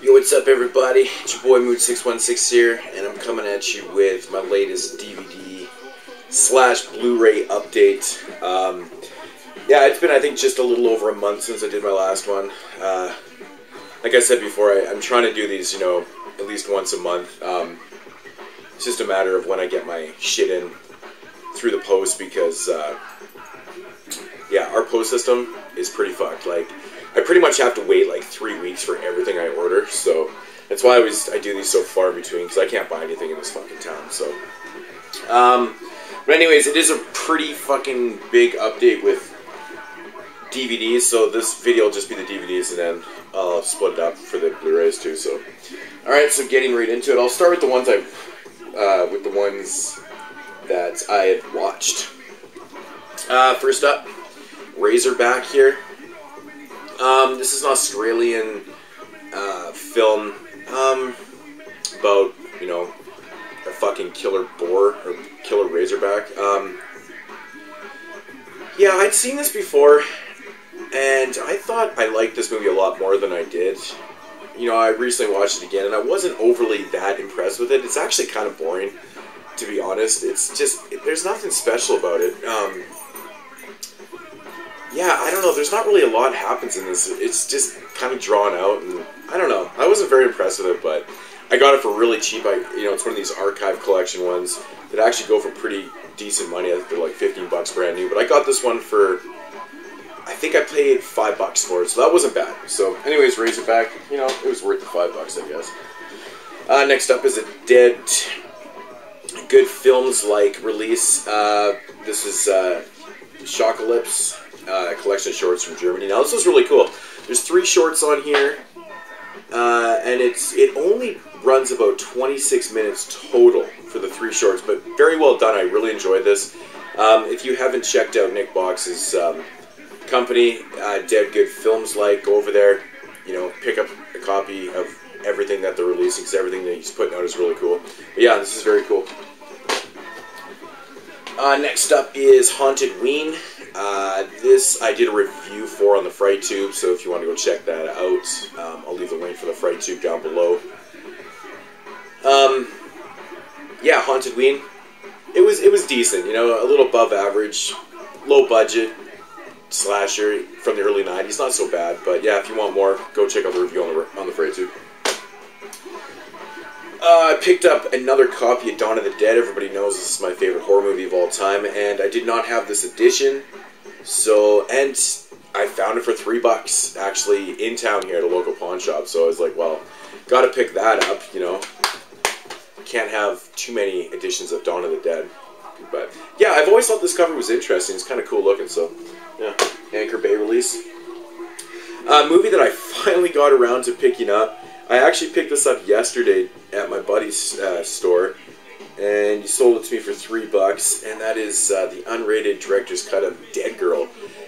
Yo, what's up everybody? It's your boy Mood616 here, and I'm coming at you with my latest DVD slash Blu-ray update. Yeah, it's been I think just a little over a month since I did my last one. Like I said before, I'm trying to do these, at least once a month. It's just a matter of when I get my shit in through the post because, yeah, our post system is pretty fucked. Like, I pretty much have to wait like 3 weeks for everything I order, so that's why I do these so far in between, because I can't buy anything in this fucking town, so. But anyways, it is a pretty fucking big update with DVDs, so this video will just be the DVDs, and then I'll split it up for the Blu-rays too, so. Alright, so getting right into it, I'll start with the ones that I had watched. First up, Razorback here. This is an Australian film about, a fucking killer boar, or killer razorback. Yeah, I'd seen this before, and I thought I liked this movie a lot more than I did. I recently watched it again, and I wasn't overly that impressed with it. It's actually kind of boring, to be honest. It's just, there's nothing special about it. Yeah, I don't know, there's not really a lot happens in this. It's just kind of drawn out, and I don't know. I wasn't very impressed with it, but I got it for really cheap. It's one of these archive collection ones that actually go for pretty decent money. I think they're like 15 bucks brand new, but I got this one for, I think I paid $5 for it, so that wasn't bad. So anyways, Razorback, it was worth the $5, I guess. Next up is a Dead Good Films like release. This is Shocalypse. Collection of shorts from Germany. Now this is really cool. There's 3 shorts on here, and it only runs about 26 minutes total for the 3 shorts, but very well done. I really enjoyed this. If you haven't checked out Nick Box's company, Dead Good Films, go over there, pick up a copy of everything that they're releasing, because everything that he's putting out is really cool. But yeah, this is very cool. Next up is Haunted Ween. This I did a review for on the FrightTube, so if you want to go check that out, I'll leave the link for the FrightTube down below. Yeah, Haunted Ween. It was decent, a little above average, low budget slasher from the early 90s. Not so bad, but yeah, if you want more, go check out the review on the FrightTube. I picked up another copy of Dawn of the Dead. Everybody knows this is my favorite horror movie of all time, and I did not have this edition, and I found it for $3 actually in town here at a local pawn shop, so I was like, well, gotta pick that up, Can't have too many editions of Dawn of the Dead. But yeah, I've always thought this cover was interesting. It's kind of cool looking, so yeah. Anchor Bay release. A movie that I finally got around to picking up. I actually picked this up yesterday at my buddy's store, and he sold it to me for $3, and that is the unrated director's cut of Dead Girl.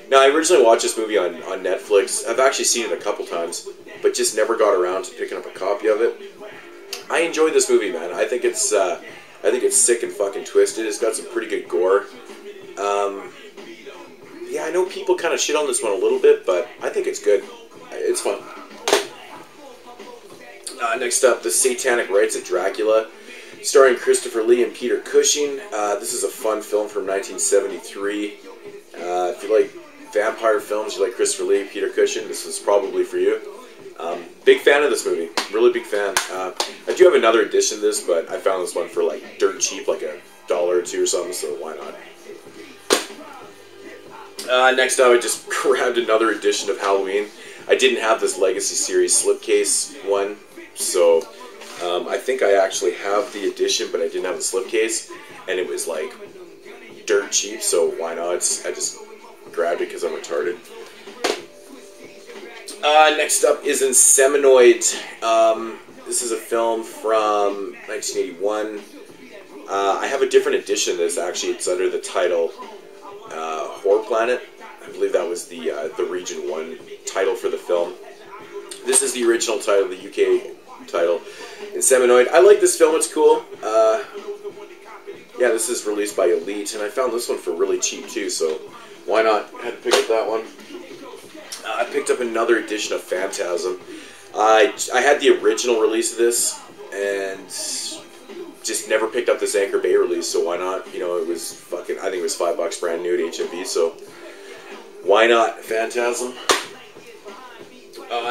Now, I originally watched this movie on Netflix. I've actually seen it a couple times, but just never got around to picking up a copy of it. I enjoyed this movie, man. I think it's sick and fucking twisted. It's got some pretty good gore. Yeah, I know people kind of shit on this one a little bit, but I think it's good. It's fun. Next up, The Satanic Rites of Dracula, starring Christopher Lee and Peter Cushing. This is a fun film from 1973. If you like vampire films, you like Christopher Lee, Peter Cushing, this is probably for you. Big fan of this movie. Really big fan. I do have another edition of this, but I found this one for like dirt cheap, like $1 or $2 or something, so why not? Next up, I just grabbed another edition of Halloween. I didn't have this Legacy Series slipcase one, so I think I actually have the edition, but I didn't have the slipcase, and it was like dirt cheap, so why not? I just grabbed it because I'm retarded. Next up is Inseminoid. This is a film from 1981. I have a different edition of this, actually. It's under the title Horror Planet. I believe that was the Region 1 title for the film. This is the original title, the UK title, Inseminoid. I like this film, it's cool. Yeah, this is released by Elite, and I found this one for really cheap too, so why not? I had to pick up that one. I picked up another edition of Phantasm. I had the original release of this, and just never picked up this Anchor Bay release, so why not? You know, it was fucking, I think it was $5 brand new at HMV, so why not? Phantasm.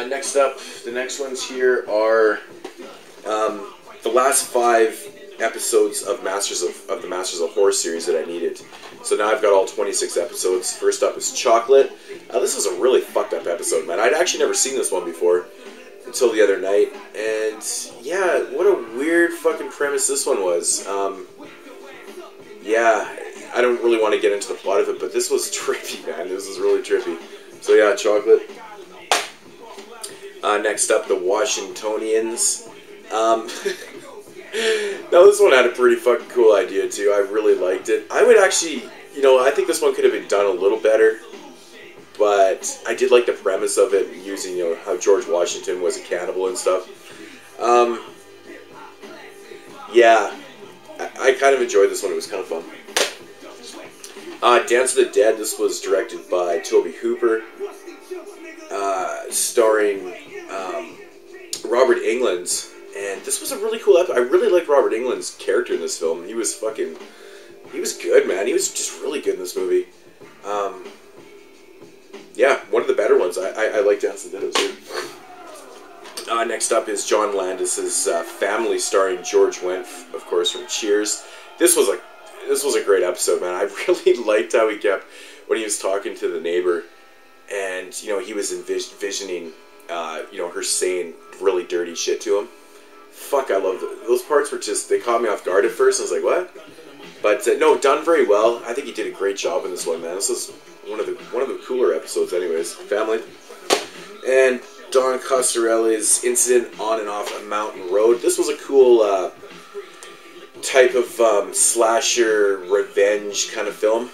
Next up, the next ones here are the last 5 episodes of the Masters of Horror series that I needed. So now I've got all 26 episodes. First up is Chocolate. This is a really fucked up episode, man. I'd actually never seen this one before until the other night. And yeah, what a weird fucking premise this one was. Yeah, I don't really want to get into the plot of it, but this was trippy, man. This was really trippy. So yeah, Chocolate. Next up, the Washingtonians. Now this one had a pretty fucking cool idea too. I really liked it. I would actually, you know, I think this one could have been done a little better, but I did like the premise of it, using, you know, how George Washington was a cannibal and stuff. Yeah, I kind of enjoyed this one. It was kind of fun. Dance of the Dead. This was directed by Toby Hooper, starring Robert Englund. And this was a really cool episode. I really liked Robert Englund's character in this film. He was good, man. He was just really good in this movie. Yeah, one of the better ones. I like Dance of the Dead. It was good. Next up is John Landis's Family, starring George Wendt, of course, from Cheers. This was a great episode, man. I really liked how he kept, when he was talking to the neighbor, and, you know, he was envisioning, you know, her saying really dirty shit to him. Fuck, I loved it. Those parts were just, they caught me off guard at first. I was like, what? But no, done very well. I think he did a great job in this one, man. This was one of the cooler episodes, anyways. Family. And Don Coscarelli's Incident on and Off a Mountain Road. This was a cool type of slasher revenge kind of film.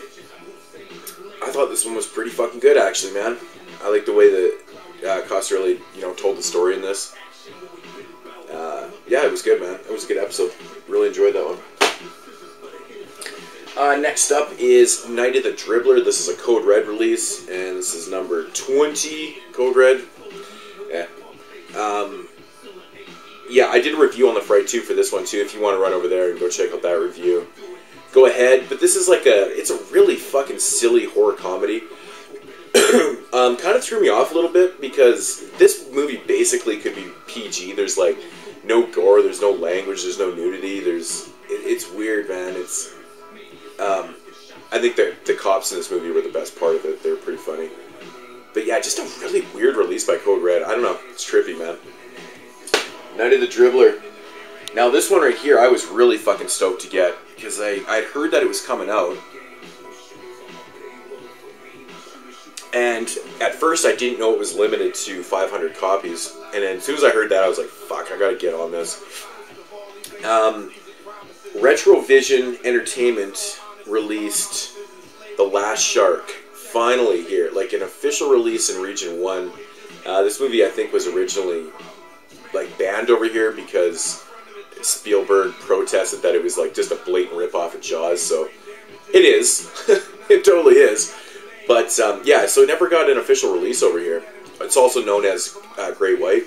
I thought this one was pretty fucking good, actually, man. I like the way that Coscarelli, you know, told the story in this. Yeah, it was good, man. It was a good episode. Really enjoyed that one. Next up is Night of the Dribbler. This is a Code Red release, and this is number 20, Code Red. Yeah. Yeah, I did a review on The Fright 2 for this one, too. If you want to run over there and go check out that review, go ahead. But this is it's a really fucking silly horror comedy. Kind of threw me off a little bit, because this movie basically could be PG. There's, like, no gore, there's no language, there's no nudity, it's weird, man. It's, I think the cops in this movie were the best part of it. They were pretty funny. But yeah, just a really weird release by Code Red. I don't know, it's trippy, man. Night of the Dribbler. Now this one right here, I was really fucking stoked to get, because I'd heard that it was coming out. And at first I didn't know it was limited to 500 copies. And then as soon as I heard that, I was like, fuck, I gotta get on this. Retrovision Entertainment released The Last Shark. Finally here, like an official release in Region 1. This movie, I think, was originally like banned over here because Spielberg protested that it was like just a blatant ripoff of Jaws. So it is. It totally is. But, yeah, so it never got an official release over here. It's also known as Great White.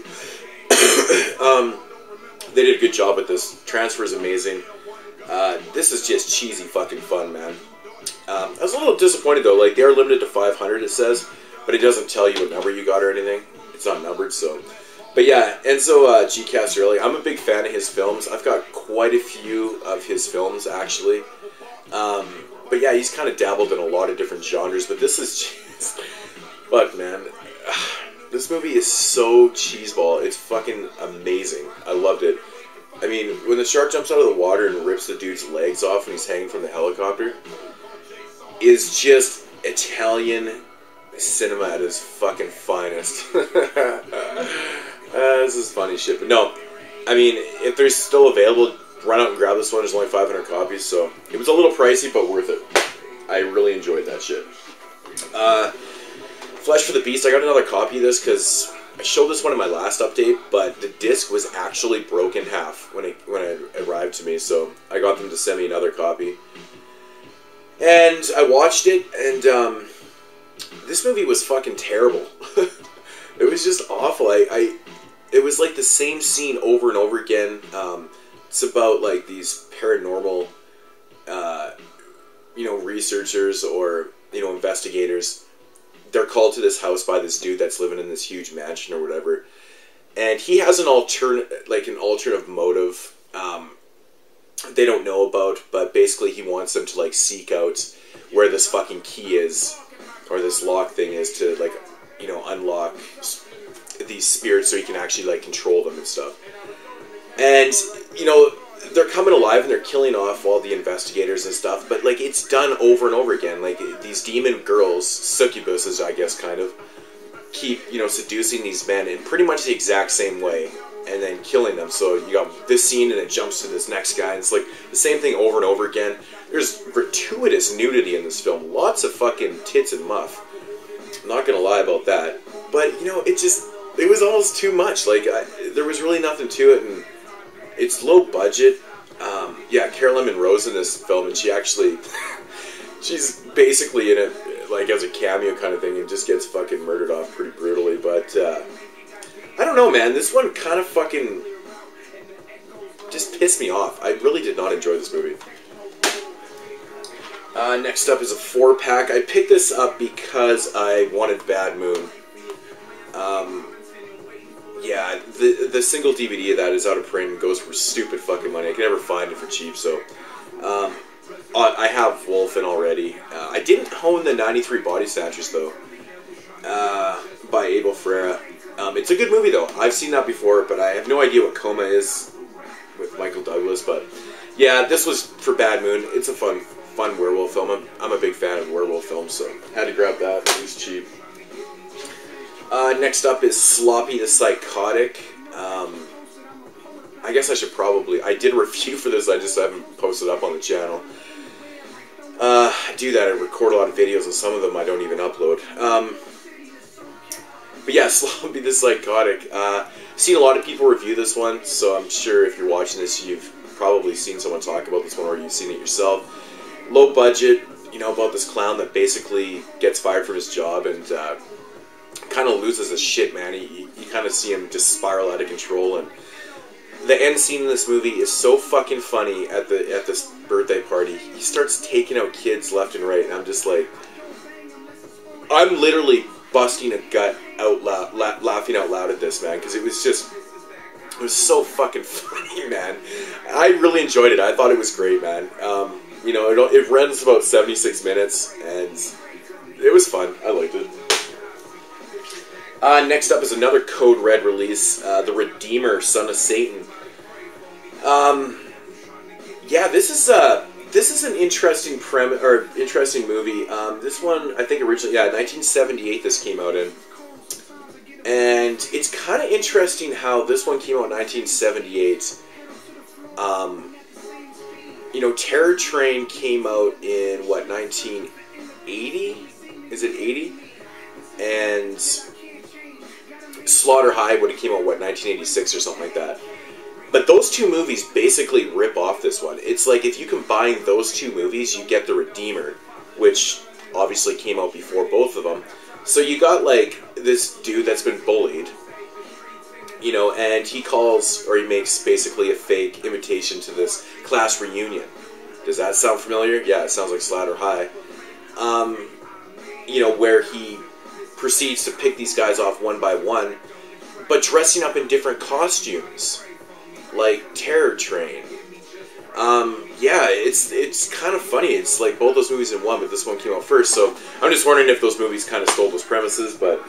They did a good job with this. Transfer is amazing. This is just cheesy fucking fun, man. I was a little disappointed, though. Like, they are limited to 500, it says. But it doesn't tell you what number you got or anything. It's not numbered, so... But yeah, Enzo G. Castrilli, I'm a big fan of his films. I've got quite a few of his films, actually. But yeah, he's kind of dabbled in a lot of different genres, but this is just... Fuck, man. This movie is so cheeseball. It's fucking amazing. I loved it. I mean, when the shark jumps out of the water and rips the dude's legs off and he's hanging from the helicopter, is just Italian cinema at its fucking finest. This is funny shit. But no, I mean, if they're still available... Run out and grab this one. There's only 500 copies, so it was a little pricey, but worth it. I really enjoyed that shit. Flesh for the Beast. I got another copy of this because I showed this one in my last update, but the disc was actually broken in half when it arrived to me, so I got them to send me another copy. And I watched it, and this movie was fucking terrible. It was just awful. it was like the same scene over and over again. It's about like these paranormal, researchers or investigators. They're called to this house by this dude that's living in this huge mansion or whatever, and he has an alternative motive. They don't know about, but basically he wants them to like seek out where this fucking key is, or this lock thing is, to like unlock these spirits so he can actually like control them and stuff. And they're coming alive and they're killing off all the investigators and stuff, but like it's done over and over again. Like these demon girls, succubuses, I guess, kind of keep seducing these men in pretty much the exact same way, and then killing them. So you got this scene and it jumps to this next guy, and it's like the same thing over and over again. There's gratuitous nudity in this film, lots of fucking tits and muff. I'm not gonna lie about that, but it was almost too much. Like there was really nothing to it, and it's low budget. Carolyn Monroe's in this film, and she actually she's basically in it like as a cameo kind of thing, and just gets fucking murdered off pretty brutally. But I don't know, man. This one kind of fucking just pissed me off. I really did not enjoy this movie. Next up is a 4-pack. I picked this up because I wanted Bad Moon. The single DVD of that is out of print and goes for stupid fucking money. I can never find it for cheap, so I have Wolfen already. I didn't own the 93 Body Snatchers, though, by Abel Ferreira. It's a good movie, though. I've seen that before, but I have no idea what Coma is with Michael Douglas. But yeah, this was for Bad Moon. It's a fun werewolf film. I'm a big fan of werewolf films, so had to grab that. It was cheap. Next up is Sloppy the Psychotic. I guess I did a review for this, I just haven't posted up on the channel. I do that, I record a lot of videos, and some of them I don't even upload. But yeah, Sloppy the Psychotic. Seen a lot of people review this one, so I'm sure if you're watching this, you've probably seen someone talk about this one, or you've seen it yourself. Low budget, about this clown that basically gets fired from his job and kind of loses his shit, man. You kind of see him just spiral out of control, and the end scene in this movie is so fucking funny at this birthday party. He starts taking out kids left and right, and I'm just like, I'm literally busting a gut out loud, laughing out loud at this, man, because it was so fucking funny, man. I really enjoyed it. I thought it was great, man. It runs about 76 minutes, and it was fun. I liked it. Next up is another Code Red release, The Redeemer, Son of Satan. This is an interesting interesting movie. This one, I think originally, 1978 this came out in. And it's kind of interesting how this one came out in 1978. Terror Train came out in, 1980? Is it 80? And Slaughter High would have came out, 1986 or something like that. But those two movies basically rip off this one. It's like if you combine those two movies, you get The Redeemer, which obviously came out before both of them. So you got, this dude that's been bullied, and he makes basically a fake invitation to this class reunion. Does that sound familiar? Yeah, it sounds like Slaughter High. Where he proceeds to pick these guys off one by one, but dressing up in different costumes, like Terror Train. It's kind of funny. It's like both those movies in one, but this one came out first, so I'm just wondering if those movies kind of stole those premises. But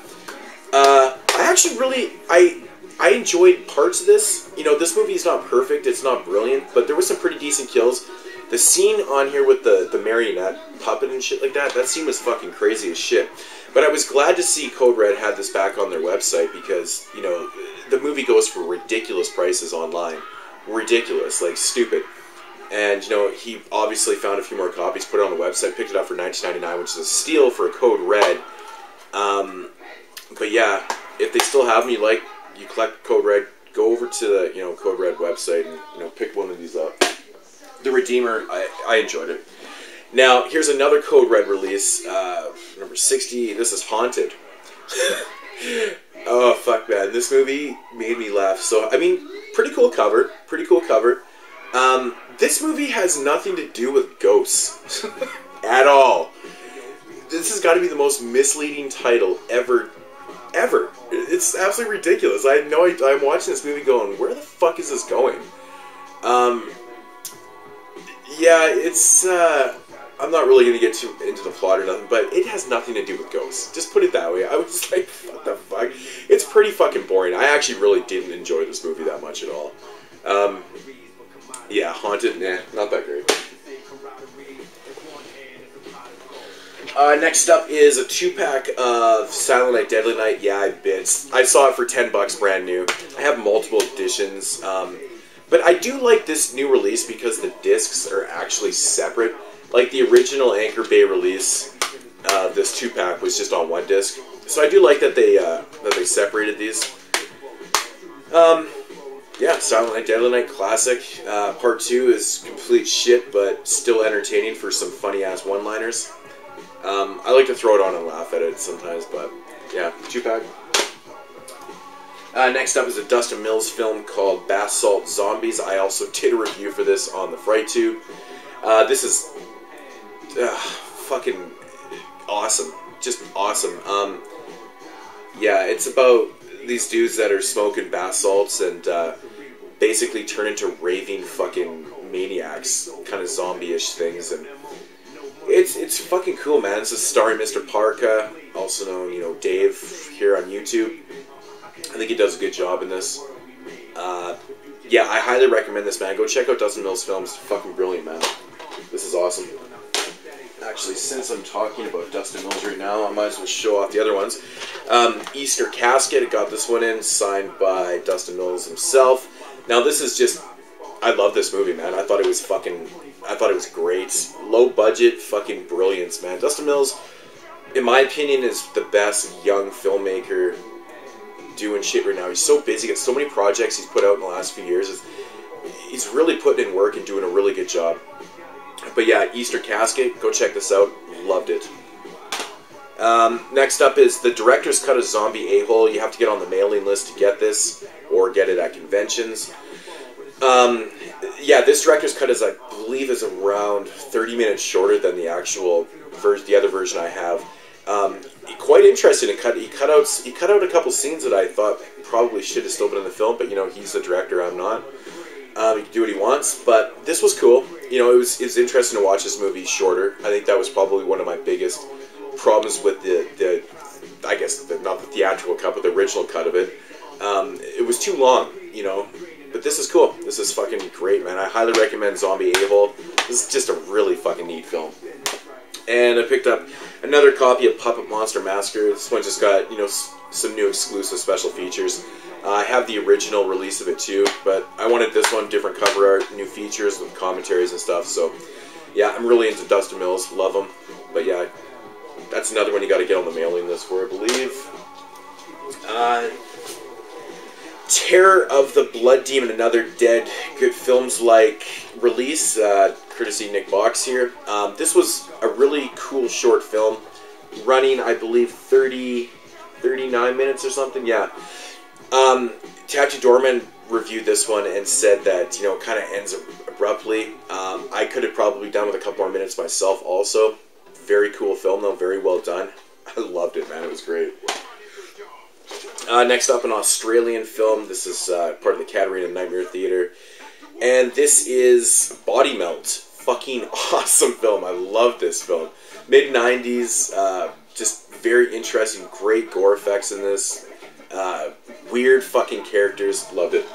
I actually really I enjoyed parts of this. This movie is not perfect, it's not brilliant, but there was some pretty decent kills. The scene on here with the marionette puppet and shit like that scene was fucking crazy as shit. But I was glad to see Code Red had this back on their website, because, the movie goes for ridiculous prices online. Ridiculous, like stupid. And, he obviously found a few more copies, put it on the website, picked it up for $19.99, which is a steal for Code Red. But yeah, if they still have them, you collect Code Red, go over to the, Code Red website and, pick one of these up. The Redeemer, I enjoyed it. Now, here's another Code Red release, number 60. This is Haunted. Oh, fuck, man. This movie made me laugh. So, I mean, pretty cool cover. Pretty cool cover. This movie has nothing to do with ghosts. At all. This has got to be the most misleading title ever. Ever. It's absolutely ridiculous. I know I'm watching this movie going, where the fuck is this going? Yeah, it's, I'm not really going to get too into the plot or nothing, but it has nothing to do with ghosts. Just put it that way. I was like, what the fuck? It's pretty fucking boring. I actually really didn't enjoy this movie that much at all. Yeah, Haunted, nah, not that great. Next up is a 2-pack of Silent Night, Deadly Night. Yeah, I saw it for $10 brand new. I have multiple editions, but I do like this new release because the discs are actually separate. Like the original Anchor Bay release, this 2-pack was just on one disc. So I do like that they separated these. Yeah, Silent Night, Deadly Night, classic. Part 2 is complete shit, but still entertaining for some funny-ass one-liners. I like to throw it on and laugh at it sometimes, but yeah, 2-pack. Next up is a Dustin Mills film called Bath Salt Zombies. I also did a review for this on the Fright Tube. This is fucking awesome. Just awesome. Yeah, it's about these dudes that are smoking bath salts and basically turn into raving fucking maniacs, kind of zombie-ish things, and it's fucking cool, man. This is starring Mr. Parka, also known, you know, Dave, here on YouTube. I think he does a good job in this. Yeah, I highly recommend this, man. Go check out Dustin Mills' films. Fucking brilliant, man. This is awesome. Actually, since I'm talking about Dustin Mills right now, I might as well show off the other ones. Easter Casket, I got this one in, signed by Dustin Mills himself. Now, this is just... I love this movie, man. I thought it was great. Low budget, fucking brilliance, man. Dustin Mills, in my opinion, is the best young filmmaker doing shit right now. He's so busy, got so many projects he's put out in the last few years. He's really putting in work and doing a really good job. But yeah, Easter Casket, go check this out. Loved it. Next up is the director's cut of Zombie A-Hole. You have to get on the mailing list to get this, or get it at conventions. Yeah, this director's cut is, I believe, is around 30 minutes shorter than the actual the other version I have. Quite interesting. He cut out a couple scenes that I thought probably should have still been in the film, but you know, he's the director, I'm not. He can do what he wants, but this was cool. You know, it was interesting to watch this movie shorter. I think that was probably one of my biggest problems with the I guess, not the theatrical cut, but the original cut of it. It was too long, you know. But this is cool. This is fucking great, man. I highly recommend Zombie A-Hole. This is just a really fucking neat film. And I picked up another copy of Puppet Monster Massacre. This one just got, you know, some new exclusive special features. I have the original release of it too, but I wanted this one, different cover art, new features with commentaries and stuff. So, yeah, I'm really into Dustin Mills. Love him. But yeah, that's another one you got to get on the mailing list for, I believe. Terror of the Blood Demon, another Dead Good Films like release, courtesy Nick Box here. This was a really cool short film, running, I believe, 39 minutes or something, yeah. Tattoo Dorman reviewed this one and said that, you know, it kind of ends abruptly. I could have probably done with a couple more minutes myself also. Very cool film, though, very well done. I loved it, man, it was great. Next up, an Australian film. This is part of the Katarina Nightmare Theatre. And this is Body Melt. Fucking awesome film. I love this film. Mid-90s, just very interesting, great gore effects in this. Weird fucking characters. Loved it.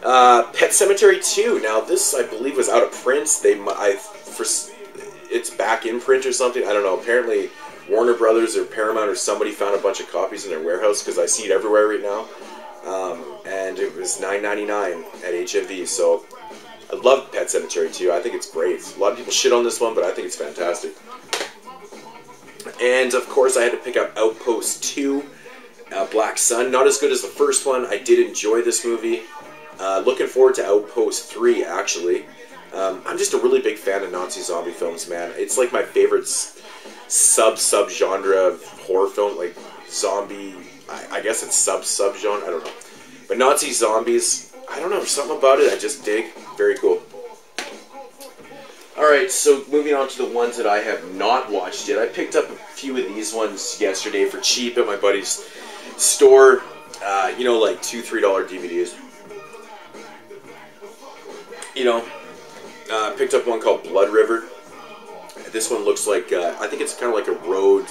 Pet Sematary 2. Now, this, I believe, was out of print. It's back in print or something. I don't know. Apparently, Warner Brothers or Paramount or somebody found a bunch of copies in their warehouse, because I see it everywhere right now. And it was $9.99 at HMV, so I love Pet Sematary 2. I think it's great. A lot of people shit on this one, but I think it's fantastic. And, of course, I had to pick up Outpost 2, Black Sun. Not as good as the first one. I did enjoy this movie. Looking forward to Outpost 3, actually. I'm just a really big fan of Nazi zombie films, man. It's like my favorite sub-genre of horror film. Like, zombie, I guess it's sub-genre, I don't know. But Nazi zombies, I don't know, something about it I just dig. Very cool. Alright, so moving on to the ones that I have not watched yet. I picked up a few of these ones yesterday for cheap at my buddy's store. You know, like $2, $3 DVDs. You know, picked up one called Blood River. This one looks like, I think it's kind of like a road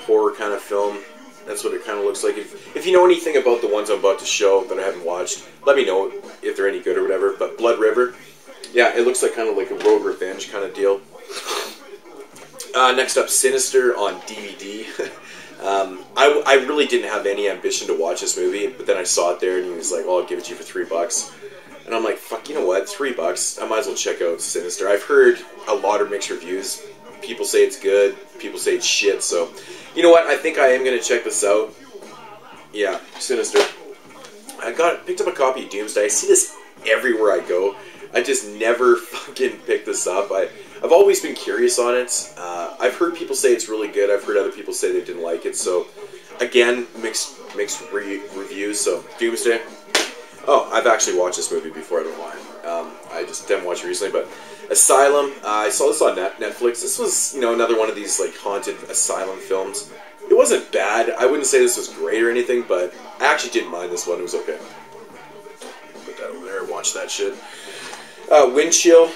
horror kind of film. That's what it kind of looks like. If you know anything about the ones I'm about to show that I haven't watched, let me know if they're any good or whatever. But Blood River, yeah, it looks like kind of like a road revenge kind of deal. Next up, Sinister on DVD. I really didn't have any ambition to watch this movie, but then I saw it there and he was like, "Oh, I'll give it to you for $3." And I'm like, fuck, you know what, $3, I might as well check out Sinister. I've heard a lot of mixed reviews. People say it's good, people say it's shit, so... You know what, I think I am going to check this out. Yeah, Sinister. I picked up a copy of Doomsday. I see this everywhere I go. I just never fucking picked this up. I've always been curious on it. I've heard people say it's really good. I've heard other people say they didn't like it, so... Again, mixed reviews, so Doomsday... Oh, I've actually watched this movie before, I don't know why. I just didn't watch it recently, but Asylum, I saw this on Netflix. This was, you know, another one of these, like, haunted asylum films. It wasn't bad. I wouldn't say this was great or anything, but I actually didn't mind this one. It was okay. Put that over there and watch that shit. Wind Chill.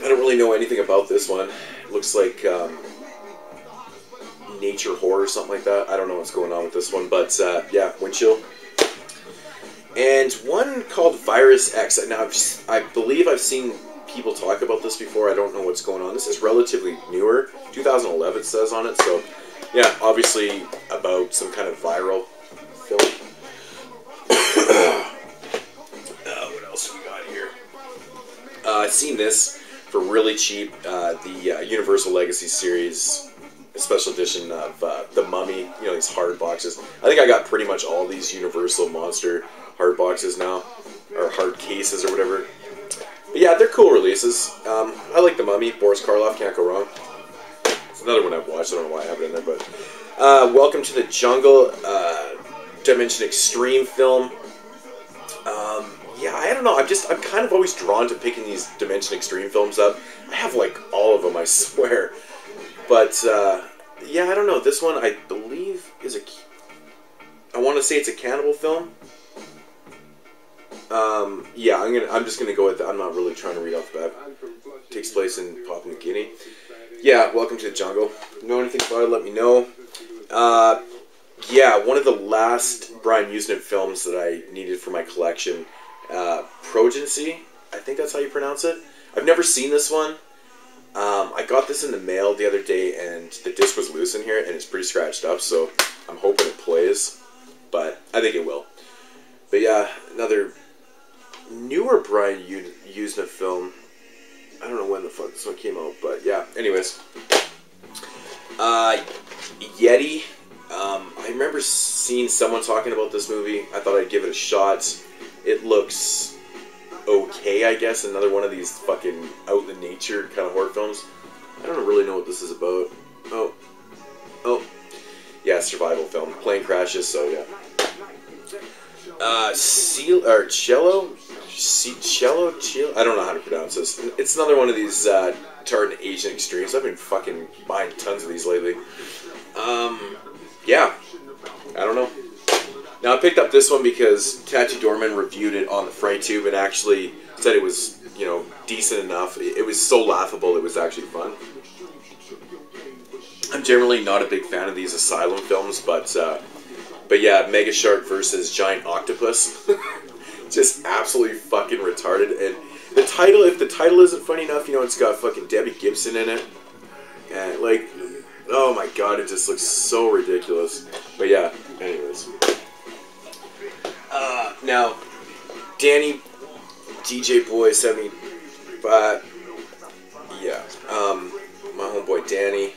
I don't really know anything about this one. It looks like nature horror or something like that. I don't know what's going on with this one, but yeah, Wind Chill. And one called Virus X. Now, I believe I've seen people talk about this before. I don't know what's going on. This is relatively newer. 2011 it says on it. So, yeah, obviously about some kind of viral film. What else have we got here? I've seen this for really cheap. The Universal Legacy series special edition of The Mummy. You know, these hard boxes. I think I got pretty much all these Universal Monster hard boxes now, or hard cases or whatever. But yeah, they're cool releases. I like The Mummy, Boris Karloff, can't go wrong. It's another one I've watched, I don't know why I have it in there, but... Welcome to the Jungle, Dimension Extreme film. Yeah, I don't know, I'm kind of always drawn to picking these Dimension Extreme films up. I have, like, all of them, I swear. But, yeah, I don't know, this one, I believe, is a... I want to say it's a cannibal film. Yeah, I'm just gonna go with that. I'm not really trying to read off the bat. It takes place in Papua New Guinea. Yeah, Welcome to the Jungle. Know anything about it, let me know. Yeah, one of the last Brian Usnet films that I needed for my collection, Progency, I think that's how you pronounce it. I've never seen this one. I got this in the mail the other day, and the disc was loose in here, and it's pretty scratched up, so I'm hoping it plays, but I think it will. But yeah, another newer Brian Usnet film. I don't know when the fuck this one came out, but yeah, anyways. Yeti. I remember seeing someone talking about this movie. I thought I'd give it a shot. It looks okay, I guess. Another one of these fucking out in nature kind of horror films. I don't really know what this is about. Oh. Yeah, survival film. Plane crashes, so yeah. Cello? I don't know how to pronounce this. It's another one of these tartan Asian extremes. I've been fucking buying tons of these lately. Yeah. I don't know. Now, I picked up this one because Tattoo Dorman reviewed it on the FryTube and actually said it was, you know, decent enough. It was so laughable, it was actually fun. I'm generally not a big fan of these asylum films, but yeah, Mega Shark versus Giant Octopus. Just absolutely fucking retarded. And the title, if the title isn't funny enough, you know, it's got fucking Debbie Gibson in it. And, like, oh my god, it just looks so ridiculous. But yeah, anyways. Now, Danny, DJ Boy 75, yeah, my homeboy Danny,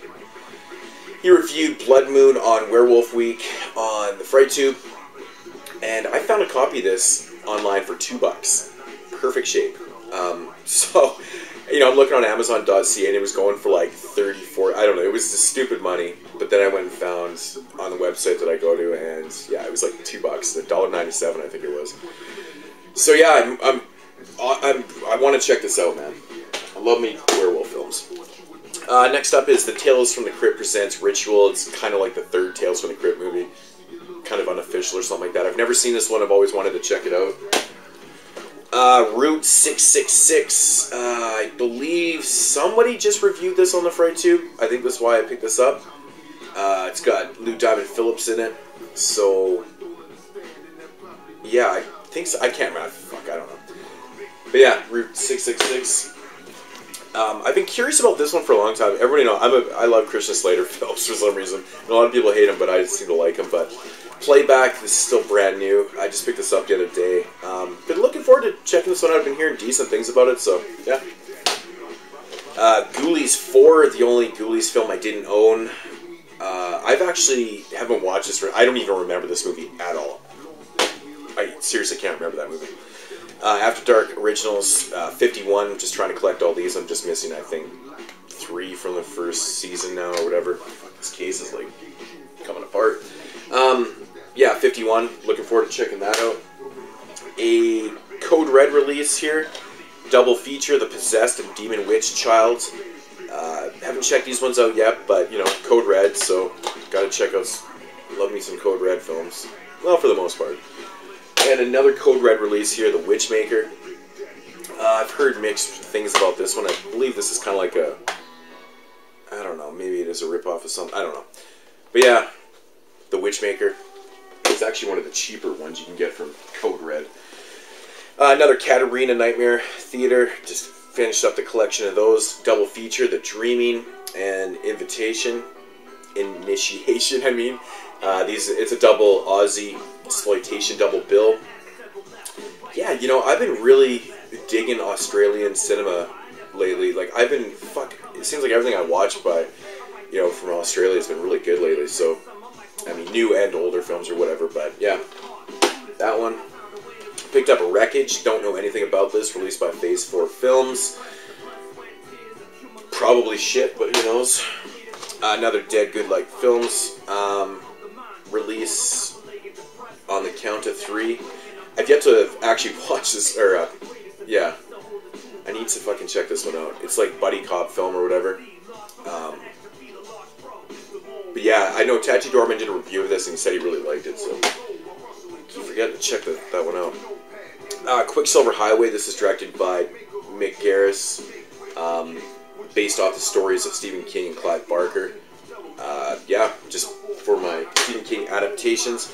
he reviewed Blood Moon on Werewolf Week on the FryTube, and I found a copy of this online for $2. Perfect shape. So, you know, I'm looking on Amazon.ca and it was going for like 34, I don't know, it was just stupid money. but then I went and found on the website that I go to, and yeah, it was like $2, $1.97 I think it was. So yeah, I want to check this out, man. I love me werewolf films. Next up is the Tales from the Crypt presents Ritual. It's kind of like the third Tales from the Crypt movie, kind of unofficial or something like that. I've never seen this one. I've always wanted to check it out. Route 666. I believe somebody just reviewed this on the Fright Tube. I think that's why I picked this up. It's got Lou Diamond Phillips in it. So, yeah, I think so. I can't remember. Fuck, I don't know. But yeah, Route 666. I've been curious about this one for a long time. Everybody knows I love Christian Slater films for some reason. And a lot of people hate him, but I seem to like him. But Playback, this is still brand new. I just picked this up the other day. Been looking forward to checking this one out. I've been hearing decent things about it, so yeah. Ghoulies 4, the only Ghoulies film I didn't own. I've actually haven't watched this. I don't even remember this movie at all. I seriously can't remember that movie. After Dark Originals 51. Just trying to collect all these. I'm just missing, I think, 3 from the first season now or whatever. Fuck, this case is like coming apart. Yeah, 51. Looking forward to checking that out. A Code Red release here. Double feature, The Possessed and Demon Witch Child. Haven't checked these ones out yet, but, you know, Code Red, so gotta check out. Love me some Code Red films. Well, for the most part. And another Code Red release here, The Witchmaker. I've heard mixed things about this one. I believe this is kind of like a... I don't know, maybe it is a ripoff of something. I don't know. But yeah, The Witchmaker. It's actually one of the cheaper ones you can get from Code Red. Another Katarina Nightmare Theater. Just finished up the collection of those. Double feature, The Dreaming and Initiation, I mean. It's a double Aussie exploitation double bill. Yeah, you know, I've been really digging Australian cinema lately. Like, it seems like everything I watch by, you know, from Australia has been really good lately. So, I mean, new and older films or whatever, but yeah, that one. Picked up a Wreckage. Don't know anything about this. Released by Phase 4 Films. Probably shit, but who knows. Another Dead Good Like Films. Release on the count of 3. I've yet to actually watch this, or, yeah. I need to fucking check this one out. It's like buddy cop film or whatever. But yeah, I know Tachi Dorman did a review of this and he said he really liked it, so keep forgetting to check that one out. Quicksilver Highway, this is directed by Mick Garris, based off the stories of Stephen King and Clive Barker. Yeah, just for my Stephen King adaptations.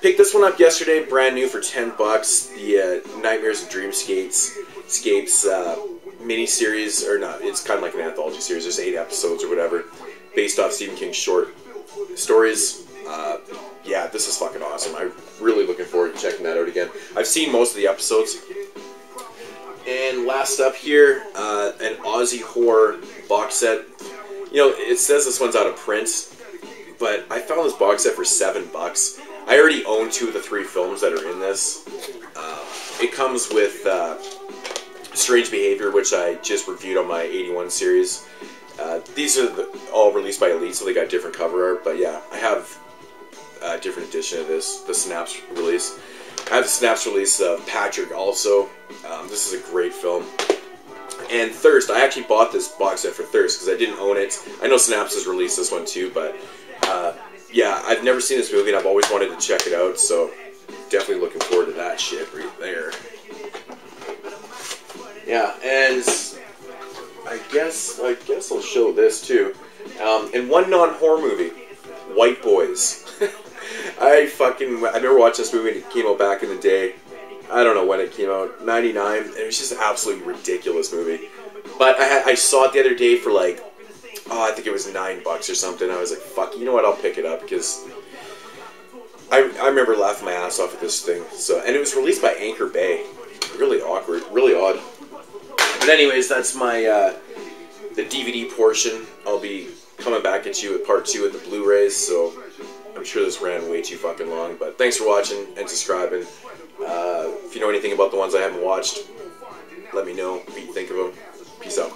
Picked this one up yesterday, brand new for $10. The Nightmares and Dreamscapes mini-series, or not, it's kind of like an anthology series. There's 8 episodes or whatever, based off Stephen King's short stories. Yeah, this is fucking awesome. I'm really looking forward to checking that out again. I've seen most of the episodes. And last up here, an Aussie horror box set. You know, it says this one's out of print, but I found this box set for $7. I already own 2 of the 3 films that are in this. It comes with Strange Behavior, which I just reviewed on my 81 series. These are all released by Elite, so they got different cover art, but yeah, I have a different edition of this, the Snaps release. I have the Snaps release of Patrick also. This is a great film. And Thirst, I actually bought this box set for Thirst because I didn't own it. I know Snaps has released this one too, but yeah, I've never seen this movie and I've always wanted to check it out, so definitely looking forward to that shit right there. Yeah, and I guess I'll show this too. And one non-horror movie, White Boys. I remember watching this movie when it came out back in the day. I don't know when it came out, 99. It was just an absolutely ridiculous movie. But I saw it the other day for like, I think it was $9 or something. I was like, fuck, you know what, I'll pick it up because I remember laughing my ass off at this thing. So, and it was released by Anchor Bay. Really awkward, really odd. But anyways, that's my the DVD portion. I'll be coming back at you with part 2 of the Blu-rays, so I'm sure this ran way too fucking long. But thanks for watching and subscribing. If you know anything about the ones I haven't watched, let me know what you think of them. Peace out.